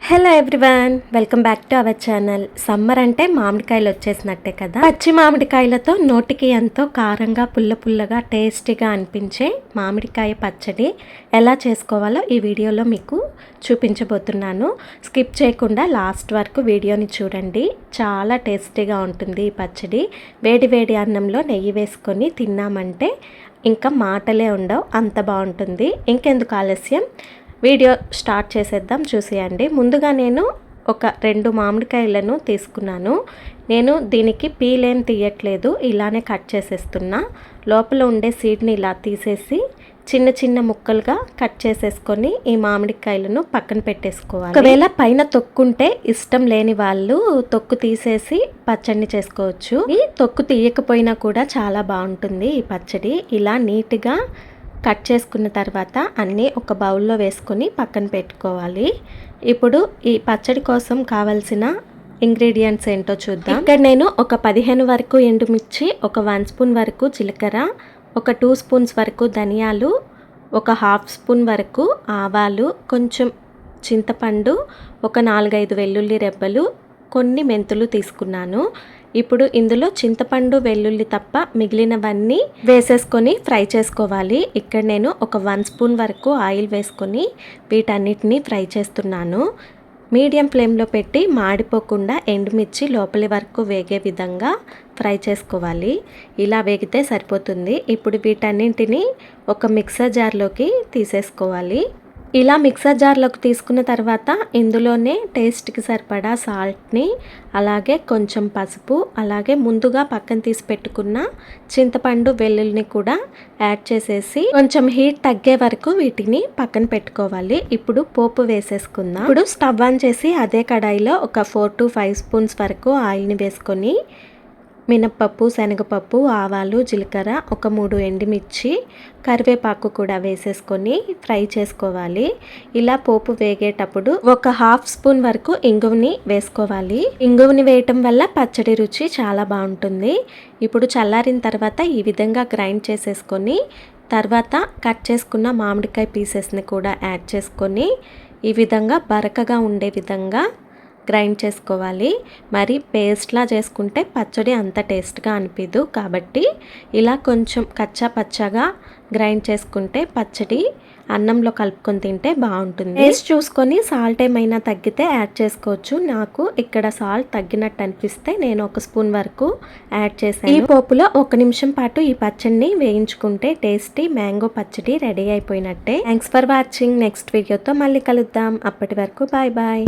Hello everyone, welcome back to our channel. Summer అంటే మామిడికాయలు వచ్చేసినట్టే కదా. పచ్చి మామిడికాయలతో నోటికి ఎంతో కారంగా పుల్లగా టేస్టీగా అనిపించే మామిడికాయ పచ్చడి ఎలా చేసుకోవాలో ఈ వీడియోలో మీకు చూపించబోతున్నాను. స్కిప్ చేయకుండా లాస్ట్ వరకు వీడియోని చూడండి. చాలా టేస్టీగా ఉంటుంది ఈ పచ్చడి. వేడి అన్నంలో నెయ్యి వేసుకొని తిన్నామంటే ఇంకా మాటలే ఉండవు, అంత బాగుంటుంది. ఇంకెందుకు ఆలస్యం, వీడియో స్టార్ట్ చేసేద్దాం, చూసేయండి. ముందుగా నేను ఒక 2 మామిడికాయలను తీసుకున్నాను. నేను దీనికి పీలేం తీయట్లేదు, ఇలానే కట్ చేసేస్తున్నా. లోపల ఉండే సీడ్ని ఇలా తీసేసి చిన్న ముక్కలుగా కట్ చేసేసుకొని ఈ మామిడికాయలను పక్కన పెట్టేసుకోవాలి. ఒకవేళ పైన తొక్కుంటే ఇష్టం లేని వాళ్ళు తొక్కు తీసేసి పచ్చడిని చేసుకోవచ్చు. ఈ తొక్కు తీయకపోయినా కూడా చాలా బాగుంటుంది ఈ పచ్చడి. ఇలా నీట్గా కట్ చేసుకున్న తర్వాత అన్నీ ఒక బౌల్లో వేసుకొని పక్కన పెట్టుకోవాలి. ఇప్పుడు ఈ పచ్చడి కోసం కావాల్సిన ఇంగ్రీడియంట్స్ ఏంటో చూద్దాం. ఇక్కడ నేను ఒక 15 వరకు ఎండుమిర్చి, ఒక 1 స్పూన్ వరకు జీలకర్ర, ఒక 2 స్పూన్స్ వరకు ధనియాలు, ఒక 1/2 స్పూన్ వరకు ఆవాలు, కొంచెం చింతపండు, ఒక 4-5 వెల్లుల్లి రెబ్బలు, కొన్ని మెంతులు తీసుకున్నాను. ఇప్పుడు ఇందులో చింతపండు, వెల్లుల్లి తప్ప మిగిలినవన్నీ వేసేసుకొని ఫ్రై చేసుకోవాలి. ఇక్కడ నేను ఒక 1 స్పూన్ వరకు ఆయిల్ వేసుకొని వీటన్నిటిని ఫ్రై చేస్తున్నాను. మీడియం ఫ్లేమ్లో పెట్టి మాడిపోకుండా ఎండుమిర్చి లోపలి వరకు వేగే విధంగా ఫ్రై చేసుకోవాలి. ఇలా వేగితే సరిపోతుంది. ఇప్పుడు వీటన్నింటిని ఒక మిక్సర్ జార్లోకి తీసేసుకోవాలి. ఇలా మిక్సర్ జార్లోకి తీసుకున్న తర్వాత ఇందులోనే టేస్ట్కి సరిపడా సాల్ట్ని, అలాగే కొంచెం పసుపు, అలాగే ముందుగా పక్కన తీసి పెట్టుకున్న చింతపండు, వెల్లుల్లిని కూడా యాడ్ చేసేసి కొంచెం హీట్ తగ్గే వరకు వీటిని పక్కన పెట్టుకోవాలి. ఇప్పుడు పోపు వేసేసుకుందాం. ఇప్పుడు స్టవ్ ఆన్ చేసి అదే కడాయిలో ఒక 4 to 5 స్పూన్స్ వరకు ఆయిల్ని వేసుకొని మినప్పప్పు, శనగపప్పు, ఆవాలు, జీలకర్ర, ఒక 3 ఎండుమిర్చి, కరివేపాకు కూడా వేసేసుకొని ఫ్రై చేసుకోవాలి. ఇలా పోపు వేగేటప్పుడు ఒక 1/2 స్పూన్ వరకు ఇంగువని వేసుకోవాలి. ఇంగువని వేయటం వల్ల పచ్చడి రుచి చాలా బాగుంటుంది. ఇప్పుడు చల్లారిన తర్వాత ఈ విధంగా గ్రైండ్ చేసేసుకొని తర్వాత కట్ చేసుకున్న మామిడికాయ పీసెస్ని కూడా యాడ్ చేసుకొని ఈ విధంగా బరకగా ఉండే విధంగా గ్రైండ్ చేసుకోవాలి. మరి పేస్ట్లా చేసుకుంటే పచ్చడి అంత టేస్ట్గా అనిపించదు. కాబట్టి ఇలా కొంచెం కచ్చా పచ్చగా గ్రైండ్ చేసుకుంటే పచ్చడి అన్నంలో కలుపుకొని తింటే బాగుంటుంది. టేస్ట్ చూసుకొని సాల్ట్ ఏమైనా తగ్గితే యాడ్ చేసుకోవచ్చు. నాకు ఇక్కడ సాల్ట్ తగ్గినట్టు అనిపిస్తే నేను 1 స్పూన్ వరకు యాడ్ చేశాను. ఈ పోపులో 1 నిమిషం పాటు ఈ పచ్చడిని వేయించుకుంటే టేస్టీ మ్యాంగో పచ్చడి రెడీ అయిపోయినట్టే. Thanks for watching. నెక్స్ట్ వీడియోతో మళ్ళీ కలుద్దాం. అప్పటి వరకు బాయ్.